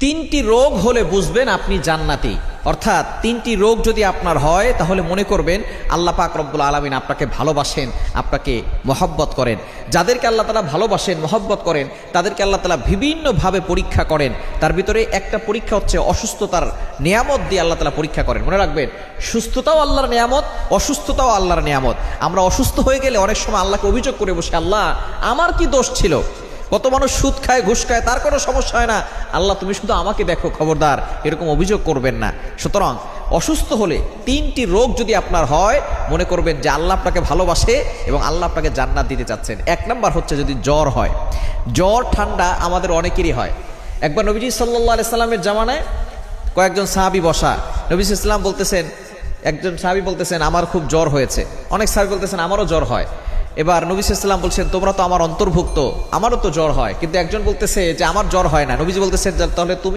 তিনটি রোগ হলে বুঝবেন আপনি জান্নাতি। অর্থাৎ তিনটি রোগ যদি আপনার হয় তাহলে মনে করবেন আল্লাহ পাক রব্বুল আলামিন আপনাকে ভালোবাসেন, আপনাকে মহব্বত করেন। যাদেরকে আল্লাহ তাআলা ভালোবাসেন, মহব্বত করেন, তাদেরকে আল্লাহ তাআলা বিভিন্নভাবে পরীক্ষা করেন। তার ভিতরে একটা পরীক্ষা হচ্ছে অসুস্থতার নিয়ামত দিয়ে আল্লাহ তাআলা পরীক্ষা করেন। মনে রাখবেন, সুস্থতাও আল্লাহর নিয়ামত, অসুস্থতাও আল্লাহর নিয়ামত। আমরা অসুস্থ হয়ে গেলে অনেক সময় আল্লাহকে অভিযোগ করে বসে, আল্লাহ আমার কি দোষ ছিল? কত মানুষ সুদ খায়, ঘুষ খায়, তার কোনো সমস্যা হয় না, আল্লাহ তুমি শুধু আমাকে দেখো, খবরদার এরকম অভিযোগ করবেন না। সুতরাং অসুস্থ হলে তিনটি রোগ যদি আপনার হয়, মনে করবেন যে আল্লাহ আপনাকে ভালোবাসে এবং আল্লাহ আপনাকে জান্নাত দিতে চাচ্ছেন। এক নাম্বার হচ্ছে যদি জ্বর হয়। জ্বর ঠান্ডা আমাদের অনেকেরই হয়। একবার নবীজি সাল্লাল্লাহু আলাইহি সাল্লামের জামানায় কয়েকজন সাহাবী বসা, নবী সাল্লাল্লাহু আলাইহি সাল্লাম বলতেছেন, একজন সাহাবী বলতেছেন আমার খুব জ্বর হয়েছে, অনেক সাহাবী বলতেছেন আমারও জ্বর হয়। এবার নবী সাল্লাল্লাহু আলাইহি ওয়াসাল্লাম বলছেন তোমরা তো আমার অন্তর্ভুক্ত, আমারও তো জ্বর হয়। কিন্তু একজন বলতেছে যে আমার জ্বর হয় না। নবীজি বলতেছেন তাহলে তুমি